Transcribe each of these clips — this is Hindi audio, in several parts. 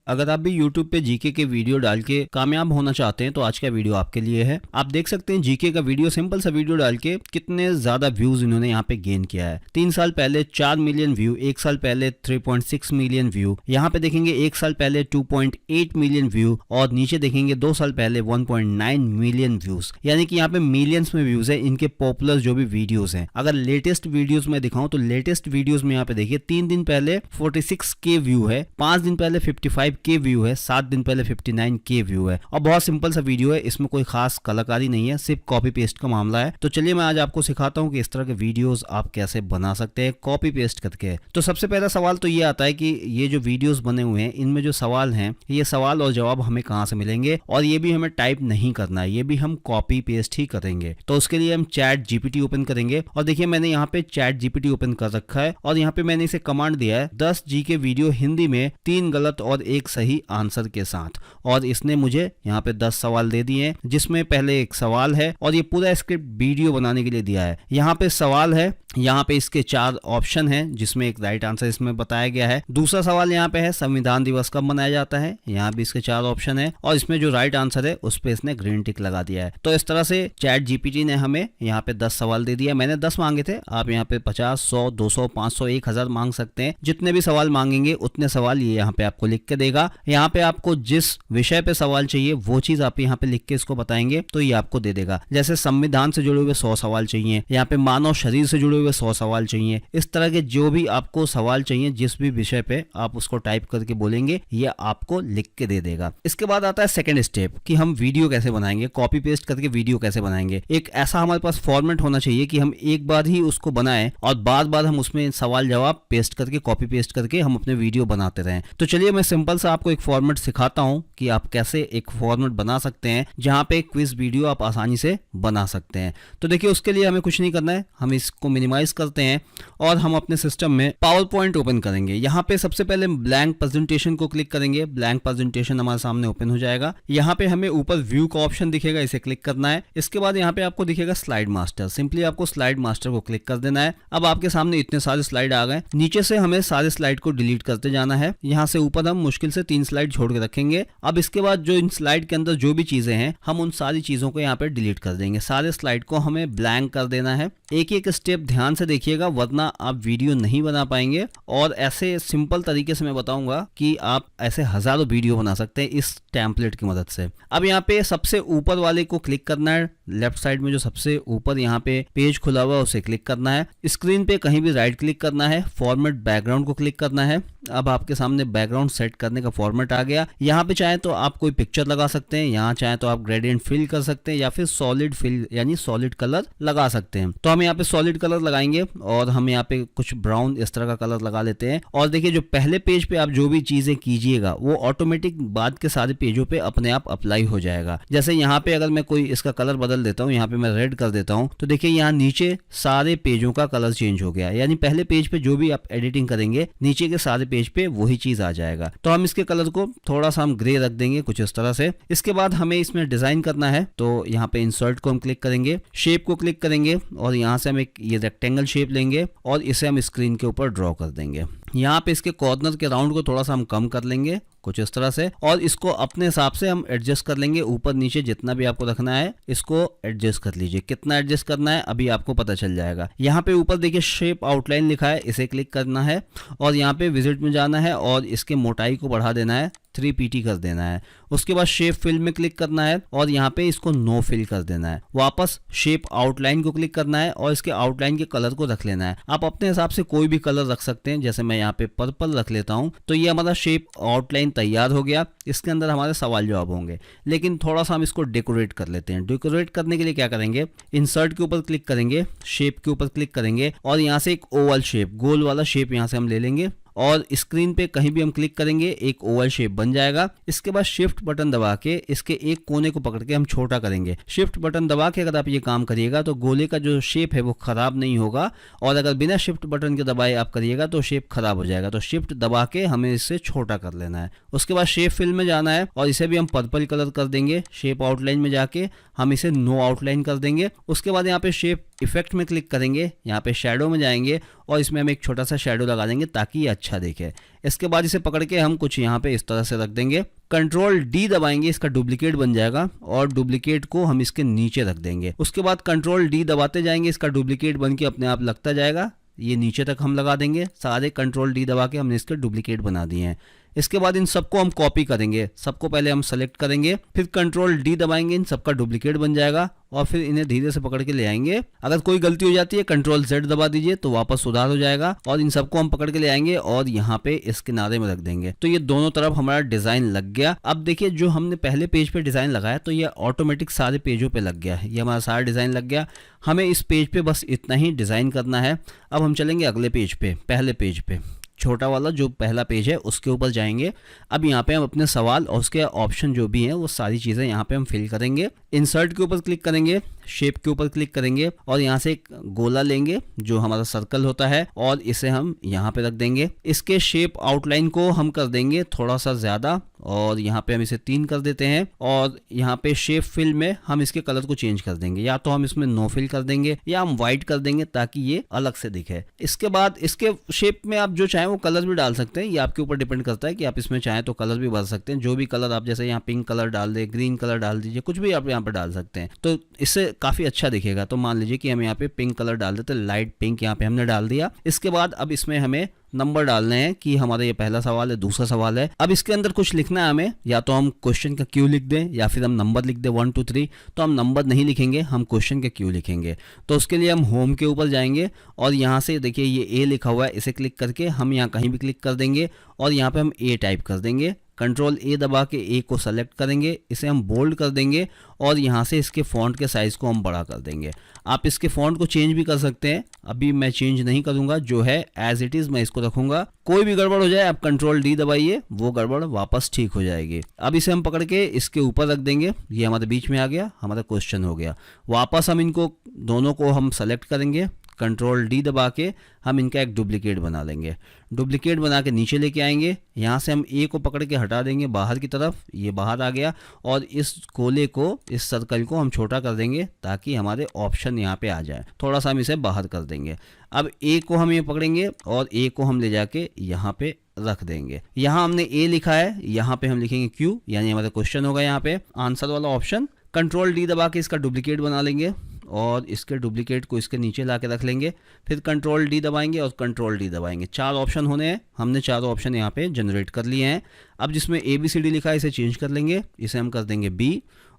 अगर आप भी YouTube पे जीके के वीडियो डाल के कामयाब होना चाहते हैं तो आज का वीडियो आपके लिए है। आप देख सकते हैं जीके का वीडियो, सिंपल सा वीडियो डाल के कितने ज्यादा व्यूज इन्होंने यहाँ पे गेन किया है। 3 साल पहले 4 मिलियन व्यू, 1 साल पहले 3.6 मिलियन व्यू, यहाँ पे देखेंगे 1 साल पहले 2.8 मिलियन व्यू और नीचे देखेंगे 2 साल पहले 1.9 मिलियन व्यूज। यानी कि यहाँ पे मिलियंस में व्यूज है इनके पॉपुलर जो भी वीडियोज हैं। अगर लेटेस्ट वीडियोज में दिखाऊं तो लेटेस्ट वीडियोज में यहाँ पे देखिए 3 दिन पहले 46K व्यू है, 5 दिन पहले 55K व्यू है, 7 दिन पहले 59K व्यू है। और बहुत सिंपल सा वीडियो है, इसमें कोई खास कलाकारी नहीं है, सिर्फ कॉपी पेस्ट का मामला है। तो चलिए मैं आज आपको सिखाता हूँ कि इस तरह के वीडियोस आप कैसे बना सकते हैं कॉपी पेस्ट करके। तो सबसे पहला सवाल तो ये आता है कि ये जो वीडियोस बने हुए हैं इनमें जो सवाल हैं, ये सवाल और जवाब हमें कहाँ से मिलेंगे, और ये भी हमें टाइप नहीं करना है, ये भी हम कॉपी पेस्ट ही करेंगे। तो उसके लिए हम चैट जीपीटी ओपन करेंगे और देखिए मैंने यहाँ पे चैट जीपीटी ओपन कर रखा है और यहाँ पे मैंने इसे कमांड दिया है 10 जीके वीडियो हिंदी में 3 गलत और 1 सही आंसर के साथ, और इसने मुझे यहाँ पे 10 सवाल दे दिए हैं जिसमें पहले एक सवाल है और ये पूरा स्क्रिप्ट वीडियो बनाने के लिए दिया है। यहाँ पे सवाल है, यहाँ पे इसके 4 ऑप्शन हैं जिसमें एक राइट आंसर इसमें बताया गया है। दूसरा सवाल यहाँ पे है संविधान दिवस कब मनाया जाता है, यहाँ भी इसके 4 ऑप्शन है और इसमें जो राइट आंसर है उस पे इसने ग्रीन टिक लगा दिया है। तो इस तरह से चैट जीपीटी ने हमें यहाँ पे 10 सवाल दे दिया। मैंने 10 मांगे थे, आप यहाँ पे 50, 100, 200, 500, 1000 मांग सकते हैं। जितने भी सवाल मांगेंगे उतने सवाल ये यहाँ पे आपको लिख के देगा। यहाँ पे आपको जिस विषय पे सवाल चाहिए वो चीज आप यहाँ पे लिख के इसको बताएंगे तो ये आपको दे देगा। जैसे संविधान से जुड़े हुए 100 सवाल चाहिए, यहाँ पे मानव शरीर से जुड़े हुए 100 सवाल चाहिए। इस तरह के जो भी आपको सवाल चाहिए जिस भी विषय पे आप उसको टाइप करके बोलेंगे ये आपको लिख के दे देगा। इसके बाद आता है सेकंड स्टेप कि हम वीडियो कैसे बनाएंगे, कॉपी पेस्ट करके वीडियो कैसे बनाएंगे। एक ऐसा हमारे पास फॉर्मेट होना चाहिए कि हम एक बार ही उसको बनाएं और बार बार हम उसमें सवाल जवाब पेस्ट करके कॉपी पेस्ट करके हम अपने वीडियो बनाते रहें। तो चलिए मैं सिंपल सा आपको एक फॉर्मेट सिखाता हूं कि आप कैसे एक फॉर्मेट बना सकते हैं जहां पे क्विज वीडियो आप आसानी से बना सकते हैं। तो देखिए उसके लिए हमें कुछ नहीं करना है, हम इसको मिनिमाइज करते हैं और हम अपने सिस्टम में पावर पॉइंट ओपन करेंगे। यहाँ पे सबसे पहले ब्लैंक प्रेजेंटेशन को क्लिक करेंगे, ब्लैंक प्रेजेंटेशन हमारे सामने ओपन हो जाएगा। यहाँ पे हमें ऊपर व्यू का ऑप्शन दिखेगा, इसे क्लिक करना है। इसके बाद यहाँ पे आपको दिखेगा स्लाइड मास्टर, सिंपली आपको स्लाइड मास्टर को क्लिक कर देना है। अब आपके सामने इतने सारे स्लाइड आ गए, नीचे से हमें सारे स्लाइड को डिलीट करते जाना है। यहाँ से ऊपर हम मुश्किल से 3 स्लाइड छोड़ के रखेंगे। अब इसके बाद जो इन स्लाइड के अंदर जो भी चीजें हैं हम उन सारी चीजों को यहाँ पे डिलीट कर देंगे। सारे स्लाइड को हमें ब्लैंक कर देना है। एक एक स्टेप ध्यान से देखिएगा वरना आप वीडियो नहीं बना पाएंगे। और ऐसे सिंपल तरीके से मैं बताऊंगा कि आप ऐसे हजारों वीडियो बना सकते हैं इस टेम्पलेट की मदद से। अब यहाँ पे सबसे ऊपर वाले को क्लिक करना है, लेफ्ट साइड में जो सबसे ऊपर यहाँ पे पेज खुला हुआ है उसे क्लिक करना है। स्क्रीन पे कहीं भी राइट क्लिक करना है, फॉर्मेट बैकग्राउंड को क्लिक करना है। अब आपके सामने बैकग्राउंड सेट करने का फॉर्मेट आ गया। यहाँ पे चाहे तो आप कोई पिक्चर लगा सकते हैं, यहाँ चाहे तो आप ग्रेडियंट फिल कर सकते हैं या फिर सॉलिड फिल यानी सॉलिड कलर लगा सकते हैं। तो हम यहाँ पे सॉलिड कलर लगाएंगे और हम यहाँ पे कुछ ब्राउन इस तरह का कलर लगा लेते हैं। और देखिए जो पहले पेज पे आप जो भी चीजें कीजिएगा वो ऑटोमेटिक बाद के सारे पेजों पे अपने आप अप्लाई हो जाएगा। जैसे यहाँ पे अगर मैं कोई इसका कलर बदल देता हूँ, यहाँ पे मैं रेड कर देता हूँ, तो देखिए यहाँ नीचे सारे पेजों का कलर चेंज हो गया। यानी पहले पेज पे जो भी आप एडिटिंग करेंगे नीचे के सारे पेज पे वही चीज आ जाएगा। तो हम इसके कलर को थोड़ा सा हम ग्रे रख देंगे कुछ इस तरह से। इसके बाद हमें इसमें डिजाइन करना है तो यहाँ पे इंसर्ट को हम क्लिक करेंगे, शेप को क्लिक करेंगे और यहाँ से हम एक ये रेक्टेंगल शेप लेंगे और इसे हम स्क्रीन के ऊपर ड्रॉ कर देंगे। यहाँ पे इसके कॉर्नर के राउंड को थोड़ा सा हम कम कर लेंगे कुछ इस तरह से और इसको अपने हिसाब से हम एडजस्ट कर लेंगे। ऊपर नीचे जितना भी आपको रखना है इसको एडजस्ट कर लीजिए। कितना एडजस्ट करना है अभी आपको पता चल जाएगा। यहाँ पे ऊपर देखिए शेप आउटलाइन लिखा है, इसे क्लिक करना है और यहाँ पे विजिट में जाना है और इसके मोटाई को बढ़ा देना है, 3 pt कर देना है। उसके बाद शेप फिल में क्लिक करना है और यहाँ पे इसको नो फिल कर देना है। वापस शेप आउटलाइन को क्लिक करना है और इसके आउटलाइन के कलर को रख लेना है। आप अपने हिसाब से कोई भी कलर रख सकते हैं, जैसे मैं यहाँ पे पर्पल रख लेता हूँ। तो ये हमारा शेप आउटलाइन तैयार हो गया। इसके अंदर हमारे सवाल जवाब होंगे, लेकिन थोड़ा सा हम इसको डेकोरेट कर लेते हैं। डेकोरेट करने के लिए क्या करेंगे, इंसर्ट के ऊपर क्लिक करेंगे, शेप के ऊपर क्लिक करेंगे और यहाँ से एक ओवल शेप, गोल वाला शेप यहाँ से हम ले लेंगे और स्क्रीन पे कहीं भी हम क्लिक करेंगे एक ओवल शेप बन जाएगा। इसके बाद शिफ्ट बटन दबा के इसके एक कोने को पकड़ के हम छोटा करेंगे। शिफ्ट बटन दबा के अगर आप ये काम करिएगा तो गोले का जो शेप है वो खराब नहीं होगा, और अगर बिना शिफ्ट बटन के दबाए आप करिएगा तो शेप खराब हो जाएगा। तो शिफ्ट दबा के हमें इसे छोटा कर लेना है। उसके बाद शेप फिल में जाना है और इसे भी हम पर्पल कलर कर देंगे। शेप आउटलाइन में जाके हम इसे नो आउटलाइन कर देंगे। उसके बाद यहाँ पे शेप इफेक्ट में क्लिक करेंगे, यहाँ पे शैडो में जाएंगे और इसमें हम एक छोटा सा शैडो लगा देंगे ताकि ये अच्छा दिखे। इसके बाद इसे पकड़ के हम कुछ यहाँ पे इस तरह से रख देंगे। कंट्रोल डी दबाएंगे, इसका डुप्लीकेट बन जाएगा और डुप्लीकेट को हम इसके नीचे रख देंगे। उसके बाद कंट्रोल डी दबाते जाएंगे, इसका डुप्लीकेट बन के अपने आप लगता जाएगा, ये नीचे तक हम लगा देंगे। सारे कंट्रोल डी दबा के हमने इसके डुप्लीकेट बना दिए हैं। इसके बाद इन सबको हम कॉपी करेंगे, सबको पहले हम सेलेक्ट करेंगे, फिर कंट्रोल डी दबाएंगे, इन सबका डुप्लीकेट बन जाएगा और फिर इन्हें धीरे से पकड़ के ले आएंगे। अगर कोई गलती हो जाती है कंट्रोल जेड दबा दीजिए तो वापस सुधार हो जाएगा और इन सबको हम पकड़ के ले आएंगे और यहाँ पे इस किनारे में रख देंगे। तो ये दोनों तरफ हमारा डिजाइन लग गया। अब देखिए जो हमने पहले पेज पे डिजाइन लगाया तो ये ऑटोमेटिक सारे पेजों पे लग गया है, ये हमारा सारा डिजाइन लग गया। हमें इस पेज पे बस इतना ही डिजाइन करना है। अब हम चलेंगे अगले पेज पे, पहले पेज पे, छोटा वाला जो पहला पेज है उसके ऊपर जाएंगे। अब यहाँ पे हम अपने सवाल और उसके ऑप्शन जो भी हैं वो सारी चीज़ें यहाँ पे हम फिल करेंगे। इंसर्ट के ऊपर क्लिक करेंगे, शेप के ऊपर क्लिक करेंगे और यहाँ से एक गोला लेंगे जो हमारा सर्कल होता है और इसे हम यहाँ पे रख देंगे। इसके शेप आउटलाइन को हम कर देंगे थोड़ा सा ज़्यादा और यहाँ पे हम इसे 3 कर देते हैं और यहाँ पे शेप फिल में हम इसके कलर को चेंज कर देंगे, या तो हम इसमें नो फिल कर देंगे या हम व्हाइट कर देंगे ताकि ये अलग से दिखे। इसके बाद इसके शेप में आप जो चाहें वो कलर भी डाल सकते हैं, ये आपके ऊपर डिपेंड करता है कि आप इसमें चाहें तो कलर भी भर सकते हैं। जो भी कलर आप, जैसे यहाँ पिंक कलर डाल दे, ग्रीन कलर डाल दीजिए, कुछ भी आप यहाँ पे डाल सकते हैं तो इससे काफ़ी अच्छा दिखेगा। तो मान लीजिए कि हम यहाँ पे पिंक कलर डाल देते, लाइट पिंक यहाँ पे हमने डाल दिया। इसके बाद अब इसमें हमें नंबर डालने हैं कि हमारा ये पहला सवाल है, दूसरा सवाल है। अब इसके अंदर कुछ लिखना है हमें, या तो हम क्वेश्चन का क्यू लिख दें या फिर हम नंबर लिख दें 1 2 3। तो हम नंबर नहीं लिखेंगे, हम क्वेश्चन का क्यू लिखेंगे। तो उसके लिए हम होम के ऊपर जाएंगे और यहाँ से देखिए ये ए लिखा हुआ है, इसे क्लिक करके हम यहाँ कहीं भी क्लिक कर देंगे और यहाँ पे हम ए टाइप कर देंगे। कंट्रोल ए दबा के ए को सेलेक्ट करेंगे, इसे हम बोल्ड कर देंगे और यहाँ से इसके फॉन्ट के साइज़ को हम बड़ा कर देंगे। आप इसके फॉन्ट को चेंज भी कर सकते हैं, अभी मैं चेंज नहीं करूँगा, जो है एज इट इज़ मैं इसको रखूँगा। कोई भी गड़बड़ हो जाए आप कंट्रोल डी दबाइए, वो गड़बड़ वापस ठीक हो जाएगी। अब इसे हम पकड़ के इसके ऊपर रख देंगे, ये हमारे बीच में आ गया, हमारा क्वेश्चन हो गया। वापस हम इनको दोनों को हम सेलेक्ट करेंगे, कंट्रोल डी दबा के हम इनका एक डुप्लीकेट बना लेंगे। डुप्लीकेट बना के नीचे लेके आएंगे, यहाँ से हम ए को पकड़ के हटा देंगे बाहर की तरफ, ये बाहर आ गया और इस गोले को, इस सर्कल को हम छोटा कर देंगे ताकि हमारे ऑप्शन यहाँ पे आ जाए। थोड़ा सा हम इसे बाहर कर देंगे। अब ए को हम ये पकड़ेंगे और ए को हम ले जाके यहाँ पे रख देंगे। यहाँ हमने ए लिखा है, यहाँ पे हम लिखेंगे क्यू, यानी हमारा क्वेश्चन होगा यहाँ पे आंसर वाला ऑप्शन। कंट्रोल डी दबा के इसका डुप्लीकेट बना लेंगे और इसके डुप्लीकेट को इसके नीचे ला के रख लेंगे। फिर कंट्रोल डी दबाएंगे और कंट्रोल डी दबाएंगे। 4 ऑप्शन होने हैं, हमने 4 ऑप्शन यहाँ पे जनरेट कर लिए हैं। अब जिसमें ABCD लिखा है इसे चेंज कर लेंगे, इसे हम कर देंगे B,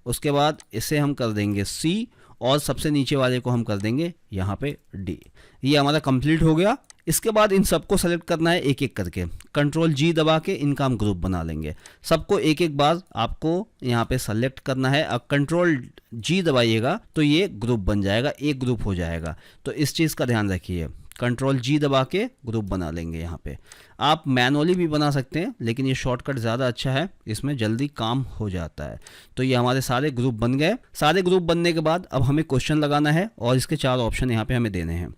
उसके बाद इसे हम कर देंगे C और सबसे नीचे वाले को हम कर देंगे यहाँ पे D। ये हमारा कंप्लीट हो गया। इसके बाद इन सबको सेलेक्ट करना है एक एक करके, कंट्रोल G दबा के इनका हम ग्रुप बना लेंगे। सबको एक एक बार आपको यहाँ पे सेलेक्ट करना है। अब कंट्रोल G दबाइएगा तो ये ग्रुप बन जाएगा, एक ग्रुप हो जाएगा। तो इस चीज़ का ध्यान रखिए, कंट्रोल G दबा के ग्रुप बना लेंगे। यहाँ पे आप मैनुअली भी बना सकते हैं लेकिन ये शॉर्टकट ज़्यादा अच्छा है, इसमें जल्दी काम हो जाता है। तो ये हमारे सारे ग्रुप बन गए। सारे ग्रुप बनने के बाद अब हमें क्वेश्चन लगाना है और इसके 4 ऑप्शन यहाँ पे हमें देने हैं।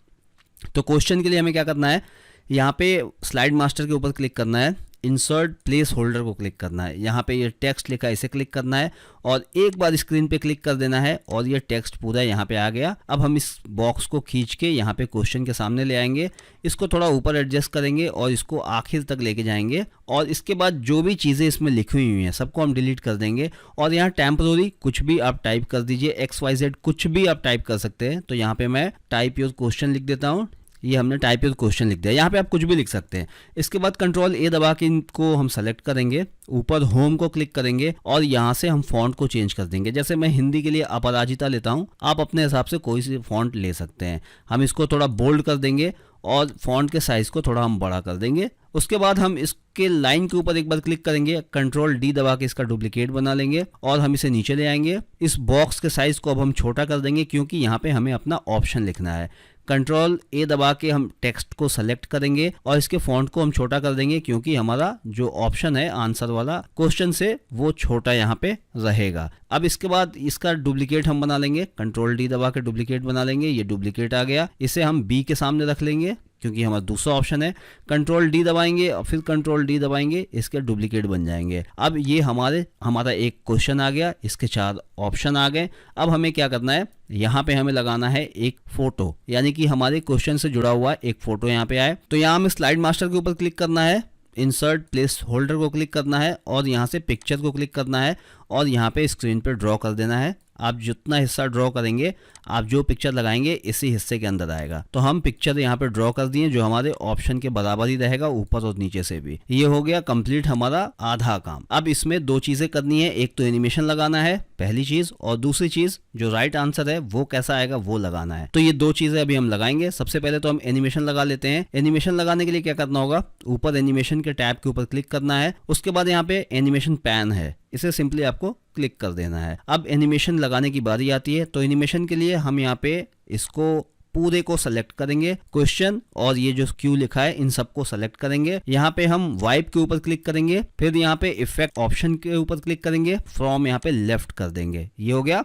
तो क्वेश्चन के लिए हमें क्या करना है, यहाँ पे स्लाइड मास्टर के ऊपर क्लिक करना है, इंसर्ट प्लेस होल्डर को क्लिक करना है। यहाँ पे ये टेक्स्ट लिखा है, इसे क्लिक करना है और एक बार स्क्रीन पे क्लिक कर देना है और ये टेक्स्ट पूरा यहाँ पे आ गया। अब हम इस बॉक्स को खींच के यहाँ पे क्वेश्चन के सामने ले आएंगे, इसको थोड़ा ऊपर एडजस्ट करेंगे और इसको आखिर तक लेके जाएंगे और इसके बाद जो भी चीज़ें इसमें लिखी हुई हैं सबको हम डिलीट कर देंगे। और यहाँ टेम्पररी कुछ भी आप टाइप कर दीजिए, XYZ कुछ भी आप टाइप कर सकते हैं। तो यहाँ पे मैं टाइप योर क्वेश्चन लिख देता हूँ, ये हमने टाइप योर क्वेश्चन लिख दिया। यहाँ पे आप कुछ भी लिख सकते हैं। इसके बाद कंट्रोल A दबा के इनको हम सेलेक्ट करेंगे, ऊपर होम को क्लिक करेंगे और यहाँ से हम फॉन्ट को चेंज कर देंगे। जैसे मैं हिंदी के लिए अपराजिता लेता हूँ, आप अपने हिसाब से कोई सी फॉन्ट ले सकते हैं। हम इसको थोड़ा बोल्ड कर देंगे और फॉन्ट के साइज़ को थोड़ा हम बड़ा कर देंगे। उसके बाद हम इसके लाइन के ऊपर एक बार क्लिक करेंगे, कंट्रोल D दबा के इसका डुप्लीकेट बना लेंगे और हम इसे नीचे ले आएंगे। इस बॉक्स के साइज़ को अब हम छोटा कर देंगे क्योंकि यहाँ पे हमें अपना ऑप्शन लिखना है। कंट्रोल A दबा के हम टेक्स्ट को सेलेक्ट करेंगे और इसके फॉन्ट को हम छोटा कर देंगे क्योंकि हमारा जो ऑप्शन है आंसर वाला क्वेश्चन से वो छोटा यहाँ पे रहेगा। अब इसके बाद इसका डुप्लीकेट हम बना लेंगे, कंट्रोल D दबा के डुप्लीकेट बना लेंगे। ये डुप्लीकेट आ गया, इसे हम B के सामने रख लेंगे। क्योंकि हमारा दूसरा ऑप्शन है। कंट्रोल डी दबाएंगे और फिर कंट्रोल डी दबाएंगे, इसके डुप्लीकेट बन जाएंगे। अब ये हमारा एक क्वेश्चन आ गया, इसके 4 ऑप्शन आ गए। अब हमें क्या करना है, यहाँ पे हमें लगाना है एक फोटो, यानी कि हमारे क्वेश्चन से जुड़ा हुआ एक फोटो यहाँ पे आए। तो यहाँ हमें स्लाइड मास्टर के ऊपर क्लिक करना है, इंसर्ट प्लेस होल्डर को क्लिक करना है और यहाँ से पिक्चर को क्लिक करना है और यहाँ पे स्क्रीन पे ड्रॉ कर देना है। आप जितना हिस्सा ड्रॉ करेंगे, आप जो पिक्चर लगाएंगे इसी हिस्से के अंदर आएगा। तो हम पिक्चर यहाँ पे ड्रॉ कर दिए जो हमारे ऑप्शन के बराबर ही रहेगा, ऊपर और नीचे से भी। ये हो गया कंप्लीट हमारा आधा काम। अब इसमें 2 चीजें करनी है, एक तो एनिमेशन लगाना है पहली चीज, और दूसरी चीज जो राइट आंसर है वो कैसा आएगा वो लगाना है। तो ये 2 चीजें अभी हम लगाएंगे। सबसे पहले तो हम एनिमेशन लगा लेते हैं। एनिमेशन लगाने के लिए क्या करना होगा, ऊपर एनिमेशन के टैब के ऊपर क्लिक करना है। उसके बाद यहाँ पे एनिमेशन पैन है, इसे सिंपली आपको क्लिक कर देना है। अब एनिमेशन लगाने की बारी आती है। तो एनिमेशन के लिए हम यहाँ पे इसको पूरे को सेलेक्ट करेंगे, क्वेश्चन और ये जो क्यू लिखा है इन सबको सेलेक्ट करेंगे। यहाँ पे हम वाइप के ऊपर क्लिक करेंगे, फिर यहाँ पे इफेक्ट ऑप्शन के ऊपर क्लिक करेंगे, फ्रॉम यहाँ पे लेफ्ट कर देंगे। ये हो गया।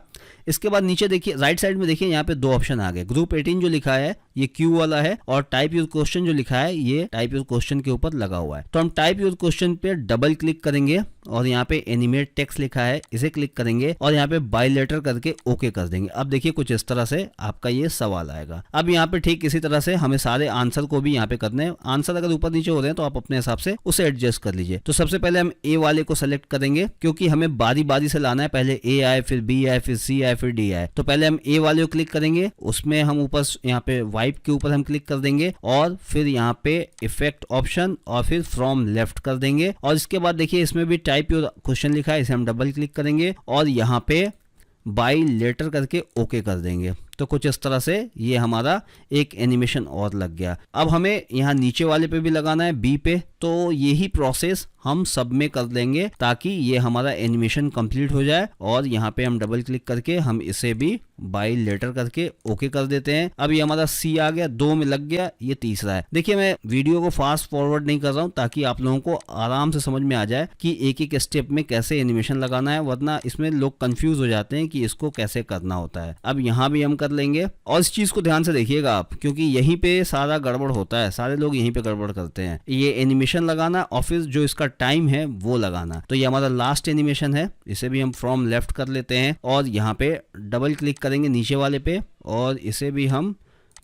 इसके बाद नीचे देखिए राइट साइड में देखिए यहाँ पे 2 ऑप्शन आ गए। ग्रुप 18 जो लिखा है ये क्यू वाला है, और टाइप योर क्वेश्चन जो लिखा है ये टाइप योर क्वेश्चन के ऊपर लगा हुआ है। तो हम टाइप योर क्वेश्चन पे डबल क्लिक करेंगे और यहाँ पे एनिमेट टेक्स्ट लिखा है इसे क्लिक करेंगे और यहाँ पे बाय लेटर करके ओके कर देंगे। अब देखिए कुछ इस तरह से आपका ये सवाल आएगा। अब यहाँ पे ठीक इसी तरह से हमें सारे आंसर को भी यहाँ पे करने हैं। आंसर अगर ऊपर नीचे हो रहे हैं तो आप अपने हिसाब से उसे एडजस्ट कर लीजिए। तो सबसे पहले हम ए वाले को सेलेक्ट करेंगे, क्योंकि हमें बारी बारी से लाना है, पहले ए आए फिर बी आए फिर सी आए फिर डी आए। तो पहले हम ए वाले को क्लिक करेंगे, उसमें हम ऊपर यहाँ पे वाइप के ऊपर हम क्लिक कर देंगे और फिर यहाँ पे इफेक्ट ऑप्शन और फिर फ्रॉम लेफ्ट कर देंगे। और इसके बाद देखिए इसमें भी टाइप योर क्वेश्चन लिखा है, इसे हम डबल क्लिक करेंगे और यहाँ पे बाय लेटर करके ओके कर देंगे। तो कुछ इस तरह से ये हमारा एक एनिमेशन और लग गया। अब हमें यहाँ नीचे वाले पे भी लगाना है, बी पे। तो यही प्रोसेस हम सब में कर लेंगे ताकि ये हमारा एनिमेशन कंप्लीट हो जाए। और यहाँ पे हम डबल क्लिक करके हम इसे भी बाय लेटर करके ओके कर देते हैं। अब ये हमारा सी आ गया, 2 में लग गया, ये तीसरा है। देखिए मैं वीडियो को फास्ट फॉरवर्ड नहीं कर रहा हूँ ताकि आप लोगों को आराम से समझ में आ जाए कि एक एक स्टेप में कैसे एनिमेशन लगाना है, वरना इसमें लोग कंफ्यूज हो जाते हैं कि इसको कैसे करना होता है। अब यहाँ भी हम कर लेंगे और इस चीज को ध्यान से देखिएगा आप, क्योंकि यहीं पे सारा गड़बड़ होता है, सारे लोग यहीं पे गड़बड़ करते हैं। ये एनिमेशन लगाना और फिर जो इसका टाइम है वो लगाना। तो ये हमारा लास्ट एनिमेशन है, इसे भी हम फ्रॉम लेफ्ट कर लेते हैं और यहाँ पे डबल क्लिक करेंगे नीचे वाले पे और इसे भी हम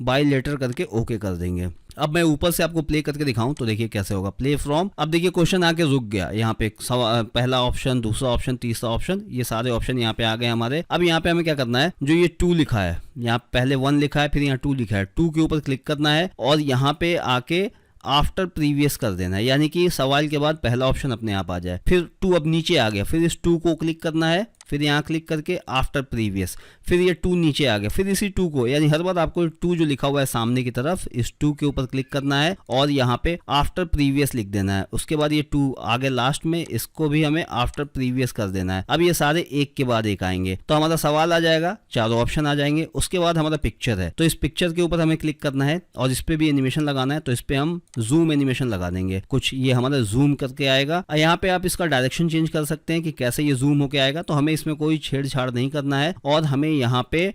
बाय लेटर करके ओके कर देंगे। अब मैं ऊपर से आपको प्ले करके दिखाऊं तो देखिए कैसे होगा। प्ले फ्रॉम, अब देखिए क्वेश्चन आके रुक गया। यहाँ पे पहला ऑप्शन, दूसरा ऑप्शन, तीसरा ऑप्शन, ये सारे ऑप्शन यहाँ पे आ गए हमारे। अब यहाँ पे हमें क्या करना है, जो ये 2 लिखा है, यहाँ पहले 1 लिखा है फिर यहाँ 2 लिखा है, 2 के ऊपर क्लिक करना है और यहाँ पे आके आफ्टर प्रीवियस कर देना है, यानी कि सवाल के बाद पहला ऑप्शन अपने आप आ जाए। फिर 2 अब नीचे आ गया, फिर इस 2 को क्लिक करना है, फिर यहाँ क्लिक करके आफ्टर प्रीवियस, फिर ये 2 नीचे आ गया, फिर इसी 2 को, यानी हर बार आपको 2 जो लिखा हुआ है सामने की तरफ, इस 2 के ऊपर क्लिक करना है और यहाँ पे आफ्टर प्रीवियस लिख देना है। उसके बाद ये 2 आगे लास्ट में, इसको भी हमें आफ्टर प्रीवियस कर देना है। अब ये सारे एक के बाद एक आएंगे तो हमारा सवाल आ जाएगा, चारों ऑप्शन आ जाएंगे। उसके बाद हमारा पिक्चर है, तो इस पिक्चर के ऊपर हमें क्लिक करना है और इस पे भी एनिमेशन लगाना है। तो इस पे हम जूम एनिमेशन लगा देंगे, कुछ ये हमारा जूम करके आएगा। यहाँ पे आप इसका डायरेक्शन चेंज कर सकते हैं कि कैसे ये जूम होके आएगा। तो हमें इसमें कोई छेड़छाड़ नहीं करना है और हमें यहाँ पे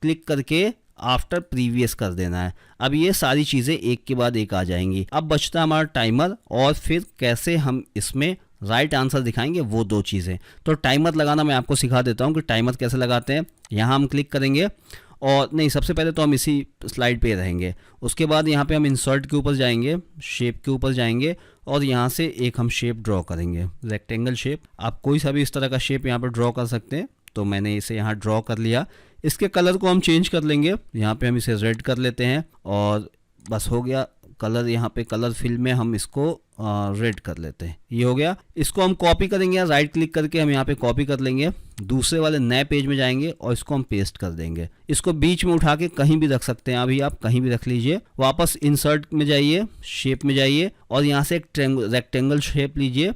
क्लिक करके आफ्टर प्रीवियस कर देना है। अब ये सारी चीजें एक के बाद एक आ जाएंगी। अब बचता हमारा टाइमर और फिर कैसे हम इसमें राइट आंसर दिखाएंगे, वो 2 चीजें। तो टाइमर लगाना मैं आपको सिखा देता हूँ कि टाइमर कैसे लगाते हैं। यहाँ हम क्लिक करेंगे और नहीं, सबसे पहले तो हम इसी स्लाइड पे रहेंगे। उसके बाद यहाँ पे हम इंसर्ट के ऊपर जाएंगे, शेप के ऊपर जाएंगे और यहाँ से एक हम शेप ड्रॉ करेंगे, रेक्टेंगल शेप। आप कोई सा भी इस तरह का शेप यहाँ पे ड्रॉ कर सकते हैं। तो मैंने इसे यहाँ ड्रॉ कर लिया। इसके कलर को हम चेंज कर लेंगे, यहाँ पे हम इसे रेड कर लेते हैं और बस हो गया कलर। यहाँ पे कलर फिल में हम इसको रेड कर लेते हैं, ये हो गया। इसको हम कॉपी करेंगे, राइट क्लिक करके हम यहाँ पे कॉपी कर लेंगे, दूसरे वाले नए पेज में जाएंगे और इसको हम पेस्ट कर देंगे। इसको बीच में उठा के कहीं भी रख सकते हैं, अभी आप कहीं भी रख लीजिए। वापस इंसर्ट में जाइए, शेप में जाइए और यहाँ से एक रेक्टेंगल शेप लीजिए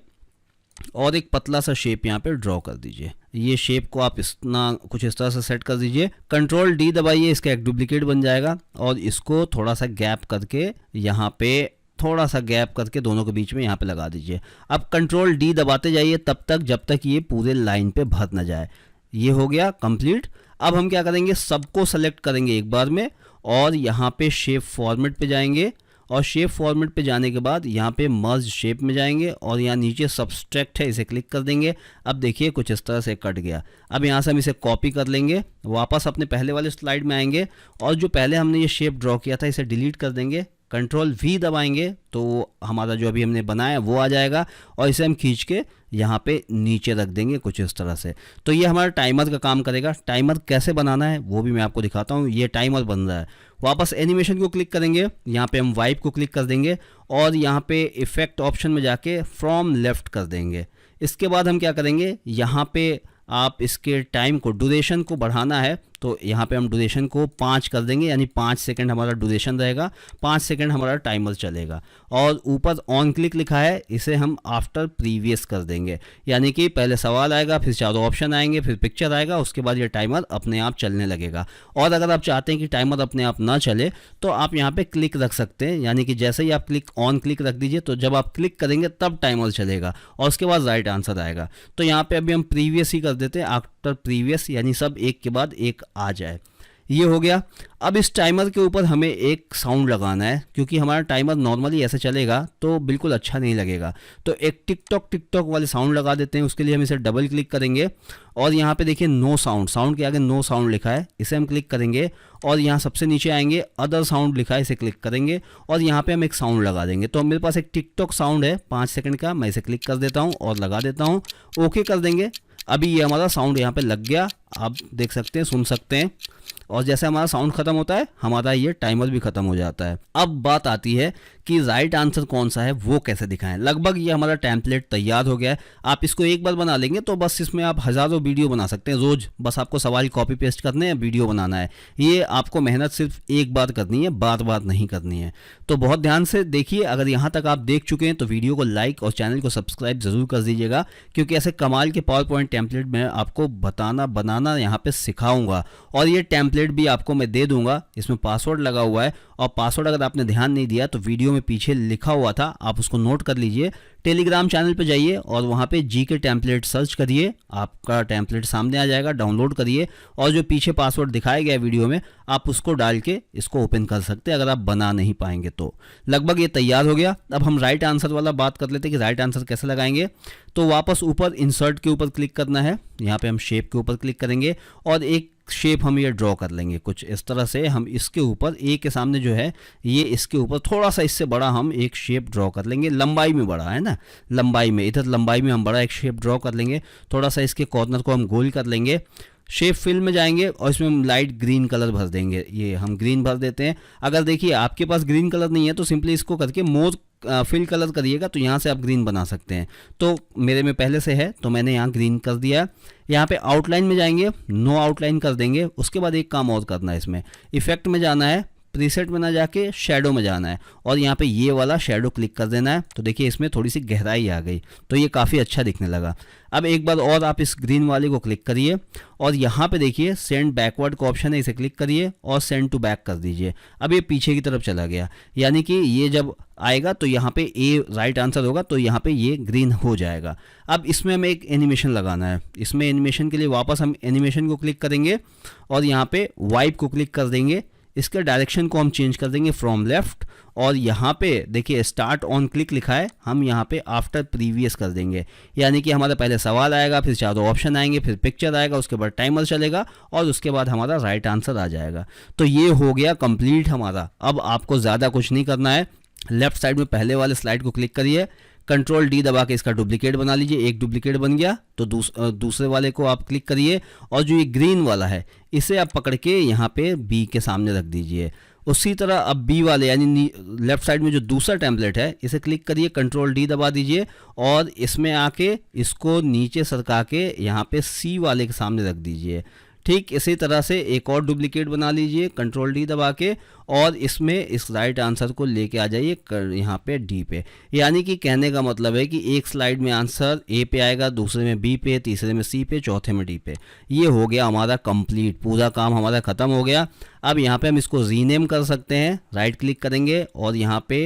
और एक पतला सा शेप यहाँ पे ड्रॉ कर दीजिए। ये शेप को आप कुछ इस तरह से सेट कर दीजिए। कंट्रोल डी दबाइए, इसका एक डुप्लीकेट बन जाएगा और इसको थोड़ा सा गैप करके यहाँ पे थोड़ा सा गैप करके दोनों के बीच में यहाँ पे लगा दीजिए। अब कंट्रोल डी दबाते जाइए तब तक जब तक ये पूरे लाइन पे भर ना जाए। ये हो गया कंप्लीट। अब हम क्या करेंगे, सबको सेलेक्ट करेंगे एक बार में और यहाँ पे शेप फॉर्मेट पे जाएंगे और शेप फॉर्मेट पे जाने के बाद यहाँ पे मर्ज शेप में जाएंगे और यहाँ नीचे सब्सट्रैक्ट है, इसे क्लिक कर देंगे। अब देखिए कुछ इस तरह से कट गया। अब यहाँ से हम इसे कॉपी कर लेंगे, वापस अपने पहले वाले स्लाइड में आएंगे और जो पहले हमने ये शेप ड्रॉ किया था इसे डिलीट कर देंगे। Ctrl+V दबाएंगे तो हमारा जो अभी हमने बनाया वो आ जाएगा और इसे हम खींच के यहाँ पे नीचे रख देंगे कुछ इस तरह से। तो ये हमारा टाइमर का काम करेगा। टाइमर कैसे बनाना है वो भी मैं आपको दिखाता हूँ। ये टाइमर बन रहा है। वापस एनिमेशन को क्लिक करेंगे, यहाँ पे हम वाइप को क्लिक कर देंगे और यहाँ पे इफेक्ट ऑप्शन में जाके फ्रॉम लेफ्ट कर देंगे। इसके बाद हम क्या करेंगे, यहाँ पे आप इसके टाइम को, ड्यूरेशन को बढ़ाना है तो यहाँ पे हम ड्यूरेशन को 5 कर देंगे, यानी 5 सेकंड हमारा ड्यूरेशन रहेगा, 5 सेकंड हमारा टाइमर चलेगा। और ऊपर ऑन क्लिक लिखा है, इसे हम आफ्टर प्रीवियस कर देंगे, यानी कि पहले सवाल आएगा, फिर चारों ऑप्शन आएंगे, फिर पिक्चर आएगा, उसके बाद ये टाइमर अपने आप चलने लगेगा। और अगर आप चाहते हैं कि टाइमर अपने आप ना चले तो आप यहाँ पे क्लिक रख सकते हैं, यानी कि जैसे ही आप क्लिक रख दीजिए तो जब आप क्लिक करेंगे तब टाइमर चलेगा और उसके बाद राइट आंसर आएगा। तो यहाँ पे अभी हम प्रीवियस ही कर देते हैं, आफ्टर प्रीवियस, यानी सब एक के बाद एक आ जाए। ये हो गया। अब इस टाइमर के ऊपर हमें एक साउंड लगाना है, क्योंकि हमारा टाइमर नॉर्मली ऐसे चलेगा तो बिल्कुल अच्छा नहीं लगेगा। तो एक टिक-टॉक वाले साउंड लगा देते हैं। उसके लिए हम इसे डबल क्लिक करेंगे और यहाँ पे देखिए नो साउंड, साउंड के आगे नो साउंड लिखा है, इसे हम क्लिक करेंगे और यहाँ सबसे नीचे आएंगे, अदर साउंड लिखा है, इसे क्लिक करेंगे और यहाँ पे हम एक साउंड लगा देंगे। तो मेरे पास एक टिक-टॉक साउंड है 5 सेकंड का, मैं इसे क्लिक कर देता हूँ और लगा देता हूँ, ओके कर देंगे। अभी ये हमारा साउंड यहाँ पे लग गया, आप देख सकते हैं, सुन सकते हैं। और जैसे हमारा साउंड खत्म होता है हमारा ये टाइमर भी खत्म हो जाता है। अब बात आती है कि राइट आंसर कौन सा है वो कैसे दिखाएं। लगभग ये हमारा टेम्पलेट तैयार हो गया है। आप इसको एक बार बना लेंगे तो बस इसमें आप हज़ारों वीडियो बना सकते हैं रोज। बस आपको सवाल कॉपी पेस्ट करने हैं, वीडियो बनाना है। ये आपको मेहनत सिर्फ एक बार करनी है, बार बार नहीं करनी है। तो बहुत ध्यान से देखिए। अगर यहाँ तक आप देख चुके हैं तो वीडियो को लाइक और चैनल को सब्सक्राइब जरूर कर दीजिएगा, क्योंकि ऐसे कमाल के पावर पॉइंट टेम्पलेट मैं आपको बनाना यहाँ पे सिखाऊंगा। और ये टेम्पलेट भी आपको मैं दे दूंगा, इसमें पासवर्ड लगा हुआ है और पासवर्ड अगर आपने ध्यान नहीं दिया तो वीडियो में पीछे लिखा हुआ था, आप उसको नोट कर लीजिए। टेलीग्राम चैनल पे जाइए और वहाँ पे जीके टेम्पलेट सर्च करिए, आपका टेम्पलेट सामने आ जाएगा, डाउनलोड करिए और जो पीछे पासवर्ड दिखाया गया वीडियो में आप उसको डाल के इसको ओपन कर सकते हैं अगर आप बना नहीं पाएंगे तो। लगभग ये तैयार हो गया। अब हम राइट आंसर वाला बात कर लेते हैं कि राइट आंसर कैसे लगाएंगे। तो वापस ऊपर इंसर्ट के ऊपर क्लिक करना है, यहाँ पे हम शेप के ऊपर क्लिक करेंगे और एक शेप हम ये ड्रॉ कर लेंगे कुछ इस तरह से। हम इसके ऊपर ए के सामने जो है ये इसके ऊपर थोड़ा सा इससे बड़ा हम एक शेप ड्रॉ कर लेंगे, लंबाई में बड़ा है ना, लंबाई में, इधर लंबाई में हम बड़ा एक शेप ड्रॉ कर लेंगे। थोड़ा सा इसके कॉर्नर को हम गोल कर लेंगे। शेप फिल में जाएंगे और इसमें हम लाइट ग्रीन कलर भर देंगे, ये हम ग्रीन भर देते हैं। अगर देखिए आपके पास ग्रीन कलर नहीं है तो सिंपली इसको करके मोर फिल कलर करिएगा तो यहाँ से आप ग्रीन बना सकते हैं। तो मेरे में पहले से है तो मैंने यहाँ ग्रीन कर दिया। यहाँ पे आउटलाइन में जाएंगे, नो आउटलाइन कर देंगे। उसके बाद एक काम और करना है, इसमें इफेक्ट में जाना है, प्रीसेट में ना जाके शैडो में जाना है और यहाँ पे ये वाला शैडो क्लिक कर देना है। तो देखिए इसमें थोड़ी सी गहराई आ गई तो ये काफ़ी अच्छा दिखने लगा। अब एक बार और आप इस ग्रीन वाले को क्लिक करिए और यहाँ पे देखिए सेंड बैकवर्ड का ऑप्शन है, इसे क्लिक करिए और सेंड टू बैक कर दीजिए। अब ये पीछे की तरफ चला गया, यानी कि ये जब आएगा तो यहाँ पे ए राइट आंसर होगा तो यहाँ पे ये ग्रीन हो जाएगा। अब इसमें हमें एक एनिमेशन लगाना है। इसमें एनिमेशन के लिए वापस हम एनिमेशन को क्लिक करेंगे और यहाँ पे वाइप को क्लिक कर देंगे। इसके डायरेक्शन को हम चेंज कर देंगे फ्रॉम लेफ्ट और यहाँ पे देखिए स्टार्ट ऑन क्लिक लिखा है, हम यहाँ पे आफ्टर प्रीवियस कर देंगे, यानी कि हमारा पहले सवाल आएगा, फिर चारों ऑप्शन आएंगे, फिर पिक्चर आएगा, उसके बाद टाइमर चलेगा और उसके बाद हमारा राइट आंसर आ जाएगा। तो ये हो गया कंप्लीट हमारा। अब आपको ज़्यादा कुछ नहीं करना है। लेफ्ट साइड में पहले वाले स्लाइड को क्लिक करिए, Ctrl+D दबा के इसका डुप्लीकेट बना लीजिए। एक डुप्लीकेट बन गया तो दूसरे वाले को आप क्लिक करिए और जो ये ग्रीन वाला है इसे आप पकड़ के यहाँ पे बी के सामने रख दीजिए। उसी तरह अब बी वाले यानी लेफ्ट साइड में जो दूसरा टेम्पलेट है इसे क्लिक करिए, Ctrl+D दबा दीजिए और इसमें आके इसको नीचे सरका के यहाँ पे सी वाले के सामने रख दीजिए। ठीक इसी तरह से एक और डुप्लीकेट बना लीजिए Ctrl+D दबा के और इसमें इस राइट आंसर को लेके आ जाइए यहाँ पे डी पे। यानी कि कहने का मतलब है कि एक स्लाइड में आंसर ए पे आएगा, दूसरे में बी पे, तीसरे में सी पे, चौथे में डी पे। ये हो गया हमारा कंप्लीट, पूरा काम हमारा ख़त्म हो गया। अब यहाँ पे हम इसको रीनेम कर सकते हैं। राइट क्लिक करेंगे और यहाँ पे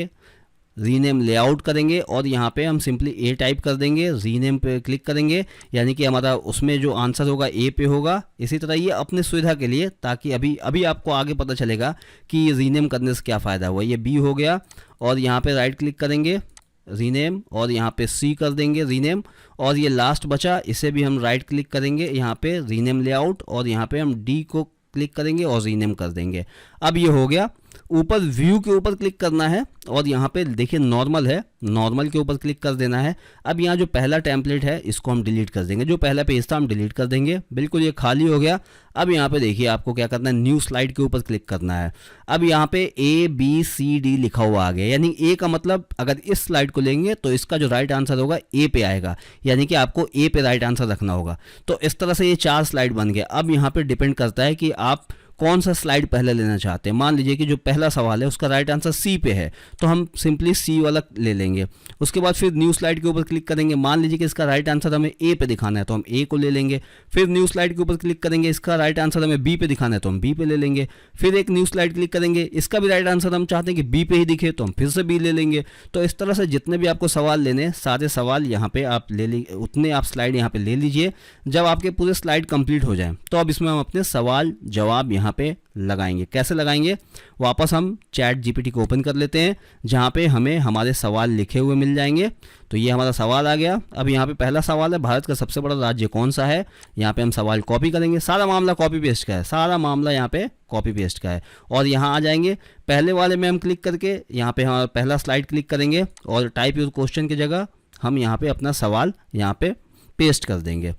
रीनेम लेआउट करेंगे और यहाँ पे हम सिंपली ए टाइप कर देंगे, रीनेम पे क्लिक करेंगे, यानी कि हमारा उसमें जो आंसर होगा ए पे होगा। इसी तरह ये अपने सुविधा के लिए, ताकि अभी आपको आगे पता चलेगा कि रीनेम करने से क्या फ़ायदा हुआ। ये बी हो गया और यहाँ पे राइट क्लिक करेंगे रीनेम और यहाँ पे सी कर देंगे रीनेम, और ये लास्ट बचा इसे भी हम राइट क्लिक करेंगे यहाँ पे रीनेम लेआउट और यहाँ पे हम डी को क्लिक करेंगे और रीनेम कर देंगे। अब ये हो गया। ऊपर व्यू के ऊपर क्लिक करना है और यहाँ पे देखिए नॉर्मल है, नॉर्मल के ऊपर क्लिक कर देना है। अब यहाँ जो पहला टेम्पलेट है इसको हम डिलीट कर देंगे, जो पहला पेज था हम डिलीट कर देंगे। बिल्कुल ये खाली हो गया। अब यहाँ पे देखिए आपको क्या करना है, न्यू स्लाइड के ऊपर क्लिक करना है। अब यहाँ पे ABCD लिखा हुआ आ गया, यानी ए का मतलब अगर इस स्लाइड को लेंगे तो इसका जो राइट आंसर होगा ए पे आएगा, यानी कि आपको ए पे राइट आंसर रखना होगा। तो इस तरह से ये 4 स्लाइड बन गए। अब यहाँ पे डिपेंड करता है कि आप कौन सा स्लाइड पहले लेना चाहते हैं। मान लीजिए कि जो पहला सवाल है उसका राइट आंसर सी पे है, तो हम सिंपली सी वाला ले लेंगे। उसके बाद फिर न्यू स्लाइड के ऊपर क्लिक करेंगे। मान लीजिए कि इसका राइट आंसर हमें ए पे दिखाना है तो हम ए को ले लेंगे। फिर न्यू स्लाइड के ऊपर क्लिक करेंगे, इसका राइट आंसर हमें बी पे दिखाना है तो हम बी पे ले लेंगे। फिर एक न्यू स्लाइड क्लिक करेंगे, इसका भी राइट आंसर हम चाहते हैं कि बी पे ही दिखे तो हम फिर से बी ले लेंगे। तो इस तरह से जितने भी आपको सवाल लेने, सारे सवाल यहाँ पे आप उतने आप स्लाइड यहाँ पे ले लीजिए। जब आपके पूरे स्लाइड कंप्लीट हो जाए तो अब इसमें हम अपने सवाल जवाब यहाँ पे लगाएंगे। कैसे लगाएंगे, वापस हम चैट जीपीटी को ओपन कर लेते हैं जहाँ पे हमें हमारे सवाल लिखे हुए मिल जाएंगे। तो ये हमारा सवाल आ गया। अब यहाँ पे पहला सवाल है, भारत का सबसे बड़ा राज्य कौन सा है। यहाँ पे हम सवाल कॉपी करेंगे, सारा मामला कॉपी पेस्ट का है, सारा मामला यहाँ पे कॉपी पेस्ट का है। और यहाँ आ जाएंगे, पहले वाले में हम क्लिक करके यहाँ पे हमारा पहला स्लाइड क्लिक करेंगे और टाइप योर क्वेश्चन की जगह हम यहाँ पे अपना सवाल यहाँ पे पेस्ट कर देंगे।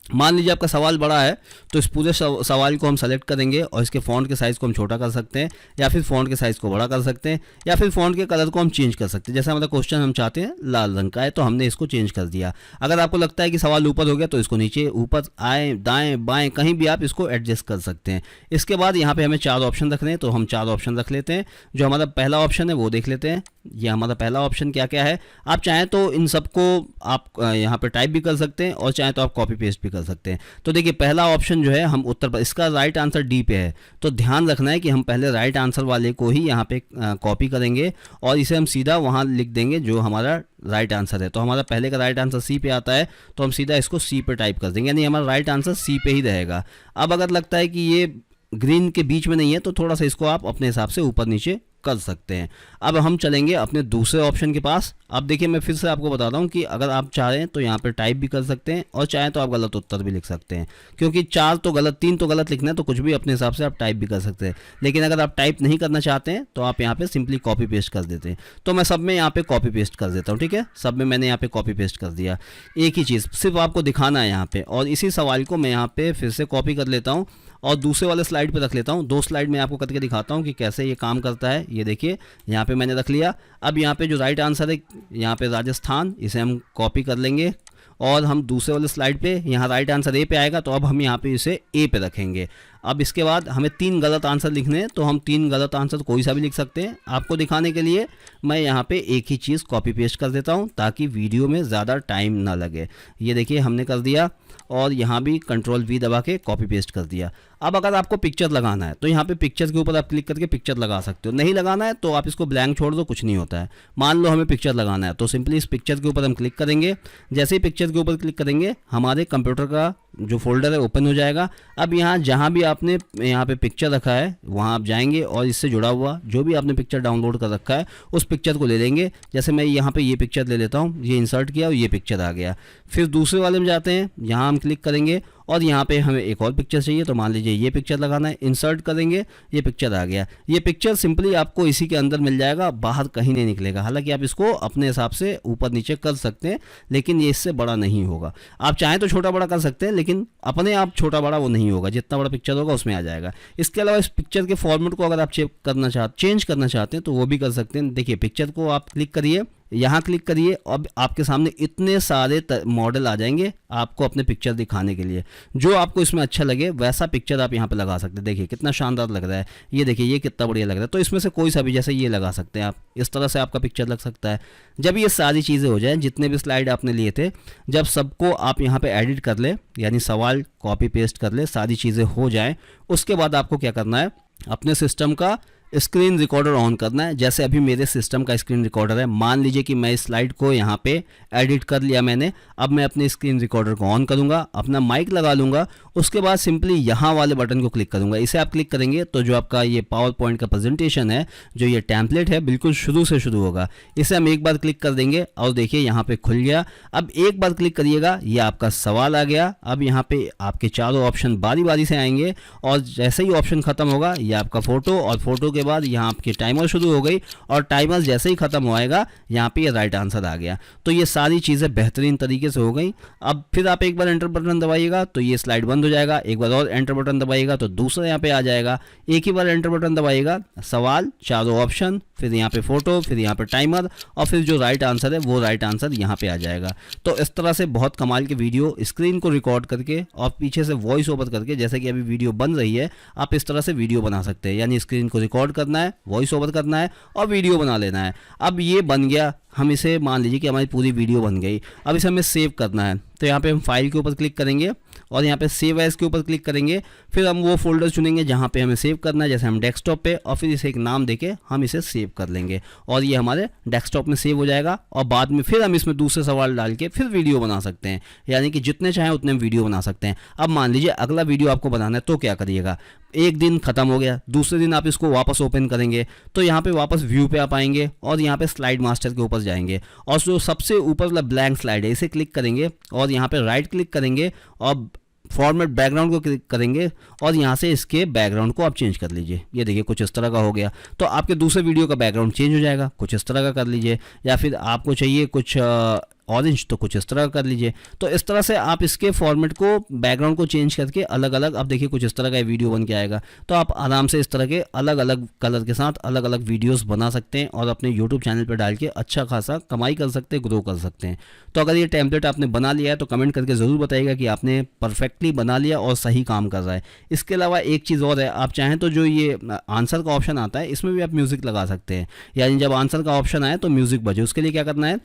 मान लीजिए आपका सवाल बड़ा है तो इस पूरे सवाल को हम सेलेक्ट करेंगे और इसके फ़ॉन्ट के साइज़ को हम छोटा कर सकते हैं, या फिर फ़ॉन्ट के साइज़ को बड़ा कर सकते हैं, या फिर फ़ॉन्ट के कलर को हम चेंज कर सकते हैं। जैसे हमारा क्वेश्चन हम चाहते हैं लाल रंग का है तो हमने इसको चेंज कर दिया। अगर आपको लगता है कि सवाल ऊपर हो गया तो इसको नीचे, ऊपर, आए, दाएँ, बाएँ, कहीं भी आप इसको एडजस्ट कर सकते हैं। इसके बाद यहाँ पर हमें 4 ऑप्शन रखने हैं तो हम 4 ऑप्शन रख लेते हैं। जो हमारा पहला ऑप्शन है वो देख लेते हैं। ये हमारा पहला ऑप्शन क्या क्या है। आप चाहें तो इन सबको आप यहाँ पे टाइप भी कर सकते हैं और चाहें तो आप कॉपी पेस्ट भी कर सकते हैं। तो देखिए पहला ऑप्शन जो है हम उत्तर, इसका राइट आंसर डी पे है, तो ध्यान रखना है कि हम पहले राइट आंसर वाले को ही यहाँ पे कॉपी करेंगे और इसे हम सीधा वहाँ लिख देंगे जो हमारा राइट आंसर है। तो हमारा पहले का राइट आंसर सी पे आता है तो हम सीधा इसको सी पे टाइप कर देंगे, यानी हमारा राइट आंसर सी पे ही रहेगा। अब अगर लगता है कि ये ग्रीन के बीच में नहीं है तो थोड़ा सा इसको आप अपने हिसाब से ऊपर नीचे कर सकते हैं। अब हम चलेंगे अपने दूसरे ऑप्शन के पास। अब देखिए मैं फिर से आपको बताता हूँ कि अगर आप चाहें तो यहाँ पे टाइप भी कर सकते हैं और चाहें तो आप गलत उत्तर भी लिख सकते हैं, क्योंकि 4 तो गलत, 3 तो गलत लिखना है तो कुछ भी अपने हिसाब से आप टाइप भी कर सकते हैं। लेकिन अगर आप टाइप नहीं करना चाहते हैं तो आप यहाँ पे सिंपली कॉपी पेस्ट कर देते हैं। तो मैं सब में यहाँ पे कॉपी पेस्ट कर देता हूँ, ठीक है। सब में मैंने यहाँ पे कॉपी पेस्ट कर दिया। एक ही चीज़ सिर्फ आपको दिखाना है यहाँ पे, और इसी सवाल को मैं यहाँ पे फिर से कॉपी कर लेता हूँ और दूसरे वाले स्लाइड पे रख लेता हूँ। 2 स्लाइड में आपको करके दिखाता हूँ कि कैसे ये काम करता है। ये देखिए यहाँ पे मैंने रख लिया। अब यहाँ पे जो राइट आंसर है यहाँ पे राजस्थान, इसे हम कॉपी कर लेंगे और हम दूसरे वाले स्लाइड पे, यहाँ राइट आंसर ए पे आएगा तो अब हम यहाँ पे इसे ए पे रखेंगे। अब इसके बाद हमें 3 गलत आंसर लिखने हैं तो हम 3 गलत आंसर कोई सा भी लिख सकते हैं। आपको दिखाने के लिए मैं यहाँ पे एक ही चीज़ कॉपी पेस्ट कर देता हूँ ताकि वीडियो में ज़्यादा टाइम ना लगे। ये देखिए हमने कर दिया और यहाँ भी कंट्रोल V दबा के कॉपी पेस्ट कर दिया। अब अगर आपको पिक्चर लगाना है तो यहाँ पे पिक्चर के ऊपर आप क्लिक करके पिक्चर लगा सकते हो। नहीं लगाना है तो आप इसको ब्लैंक छोड़ दो, कुछ नहीं होता है। मान लो हमें पिक्चर लगाना है तो सिंपली इस पिक्चर के ऊपर हम क्लिक करेंगे। जैसे ही पिक्चर के ऊपर क्लिक करेंगे हमारे कंप्यूटर का जो फोल्डर है ओपन हो जाएगा। अब यहाँ जहाँ भी आपने यहाँ पे पिक्चर रखा है वहाँ आप जाएंगे और इससे जुड़ा हुआ जो भी आपने पिक्चर डाउनलोड कर रखा है उस पिक्चर को ले लेंगे। जैसे मैं यहाँ पे ये पिक्चर ले लेता हूँ, ये इंसर्ट किया और ये पिक्चर आ गया। फिर दूसरे वाले में जाते हैं, यहाँ हम क्लिक करेंगे और यहाँ पे हमें एक और पिक्चर चाहिए तो मान लीजिए ये पिक्चर लगाना है, इंसर्ट करेंगे, ये पिक्चर आ गया। ये पिक्चर सिंपली आपको इसी के अंदर मिल जाएगा, बाहर कहीं नहीं निकलेगा। हालांकि आप इसको अपने हिसाब से ऊपर नीचे कर सकते हैं लेकिन ये इससे बड़ा नहीं होगा। आप चाहें तो छोटा बड़ा कर सकते हैं लेकिन अपने आप छोटा बड़ा वो नहीं होगा, जितना बड़ा पिक्चर होगा उसमें आ जाएगा। इसके अलावा इस पिक्चर के फॉर्मेट को अगर आप चेंज करना चाहते हैं तो वो भी कर सकते हैं। देखिए पिक्चर को आप क्लिक करिए, यहाँ क्लिक करिए, अब आपके सामने इतने सारे मॉडल आ जाएंगे आपको अपने पिक्चर दिखाने के लिए। जो आपको इसमें अच्छा लगे वैसा पिक्चर आप यहाँ पे लगा सकते हैं। देखिए कितना शानदार लग रहा है, ये देखिए ये कितना बढ़िया लग रहा है। तो इसमें से कोई सा भी, जैसे ये लगा सकते हैं आप, इस तरह से आपका पिक्चर लग सकता है। जब ये सारी चीज़ें हो जाए, जितने भी स्लाइड आपने लिए थे, जब सबको आप यहाँ पे एडिट कर ले, यानी सवाल कॉपी पेस्ट कर ले, सारी चीज़ें हो जाएं, उसके बाद आपको क्या करना है, अपने सिस्टम का स्क्रीन रिकॉर्डर ऑन करना है। जैसे अभी मेरे सिस्टम का स्क्रीन रिकॉर्डर है, मान लीजिए कि मैं इस स्लाइड को यहाँ पे एडिट कर लिया मैंने। अब मैं अपने स्क्रीन रिकॉर्डर को ऑन करूँगा, अपना माइक लगा लूँगा, उसके बाद सिंपली यहाँ वाले बटन को क्लिक करूँगा। इसे आप क्लिक करेंगे तो जो आपका ये पावर पॉइंट का प्रेजेंटेशन है, जो ये टेम्पलेट है, बिल्कुल शुरू से शुरू होगा। इसे हम एक बार क्लिक कर देंगे और देखिए यहाँ पे खुल गया। अब एक बार क्लिक करिएगा, ये आपका सवाल आ गया। अब यहाँ पे आपके चारों ऑप्शन बारी बारी से आएंगे और जैसे ही ऑप्शन खत्म होगा, ये आपका फोटो, और फोटो के बाद यहाँ आपकी टाइमर शुरू हो गई, और टाइमर जैसे ही खत्म होएगा यहाँ पे ये राइट आंसर आ गया। तो ये सारी चीज़ें बेहतरीन तरीके से हो गई। अब फिर आप एक बार एंटर बटन दबाइएगा तो ये स्लाइड बंद हो जाएगा। एक बार और एंटर बटन दबाइएगा तो दूसरा यहाँ पे आ जाएगा। एक ही बार एंटर बटन दबाइएगा, सवाल, चारों ऑप्शन, फिर यहाँ पे फोटो, फिर यहाँ पे टाइमर, और फिर जो राइट आंसर है वो राइट आंसर यहाँ पे आ जाएगा। तो इस तरह से बहुत कमाल के वीडियो स्क्रीन को रिकॉर्ड करके और पीछे से वॉइस ओवर करके, जैसे कि अभी वीडियो बन रही है, आप इस तरह से वीडियो बना सकते हैं। यानी स्क्रीन को रिकॉर्ड करना है, वॉइस ओवर करना है और वीडियो बना लेना है। अब ये बन गया, हम इसे मान लीजिए कि हमारी पूरी वीडियो बन गई। अब इसे हमें सेव करना है, तो यहाँ पे हम फाइल के ऊपर क्लिक करेंगे और यहाँ पे सेव एज के ऊपर क्लिक करेंगे। फिर हम वो फोल्डर चुनेंगे जहाँ पे हमें सेव करना है, जैसे हम डेस्कटॉप पे, और फिर इसे एक नाम देके हम इसे सेव कर लेंगे और ये हमारे डेस्कटॉप में सेव हो जाएगा। और बाद में फिर हम इसमें दूसरे सवाल डाल के फिर वीडियो बना सकते हैं, यानी कि जितने चाहें उतने वीडियो बना सकते हैं। अब मान लीजिए अगला वीडियो आपको बनाना है तो क्या करिएगा, एक दिन खत्म हो गया, दूसरे दिन आप इसको वापस ओपन करेंगे तो यहाँ पे वापस व्यू पे आप आएंगे और यहाँ पे स्लाइड मास्टर के ऊपर जाएंगे और जो सबसे ऊपर वाला ब्लैंक स्लाइड है इसे क्लिक करेंगे और यहाँ पे राइट क्लिक करेंगे और फॉर्मेट बैकग्राउंड को क्लिक करेंगे और यहाँ से इसके बैकग्राउंड को आप चेंज कर लीजिए। ये देखिए कुछ इस तरह का हो गया। तो आपके दूसरे वीडियो का बैकग्राउंड चेंज हो जाएगा, कुछ इस तरह का कर लीजिए, या फिर आपको चाहिए कुछ ऑरेंज तो कुछ इस तरह कर लीजिए। तो इस तरह से आप इसके फॉर्मेट को, बैकग्राउंड को चेंज करके अलग अलग, अब देखिए कुछ इस तरह का वीडियो बन के आएगा। तो आप आराम से इस तरह के अलग अलग कलर के साथ अलग अलग वीडियोस बना सकते हैं और अपने यूट्यूब चैनल पर डाल के अच्छा खासा कमाई कर सकते हैं, ग्रो कर सकते हैं। तो अगर ये टेम्पलेट आपने बना लिया है तो कमेंट करके ज़रूर बताइएगा कि आपने परफेक्टली बना लिया और सही काम कर रहा है। इसके अलावा एक चीज़ और है, आप चाहें तो जो ये आंसर का ऑप्शन आता है इसमें भी आप म्यूज़िक लगा सकते हैं। यानी जब आंसर का ऑप्शन आए तो म्यूज़िक बजे, उसके लिए क्या करना है,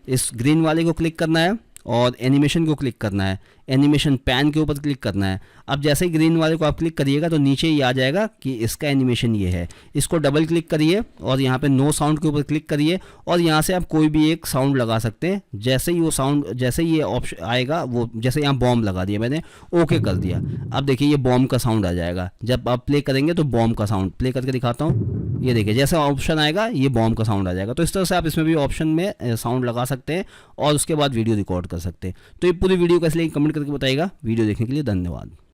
इस ग्रीन वाले को क्लिक करना है और एनिमेशन को क्लिक करना है, एनिमेशन पैन के ऊपर क्लिक करना है। अब जैसे ही ग्रीन वाले को आप क्लिक करिएगा तो नीचे ही आ जाएगा कि इसका एनिमेशन ये है। इसको डबल क्लिक करिए और यहाँ पे नो साउंड के ऊपर क्लिक करिए और यहाँ से आप कोई भी एक साउंड लगा सकते हैं। जैसे ही वो साउंड, जैसे ही ये ऑप्शन आएगा, वो जैसे यहाँ बॉम्ब लगा दिया मैंने, ओके कर दिया। अब देखिए ये बॉम्ब का साउंड आ जाएगा। जब आप प्ले करेंगे तो बॉम्ब का साउंड प्ले करके दिखाता हूँ। ये देखिए जैसे ऑप्शन आएगा ये बॉम्ब का साउंड आ जाएगा। तो इस तरह से आप इसमें भी ऑप्शन में साउंड लगा सकते हैं और उसके बाद वीडियो रिकॉर्ड कर सकते हैं। तो ये पूरी वीडियो कैसे लगी कमेंट करके बताइएगा। वीडियो देखने के लिए धन्यवाद।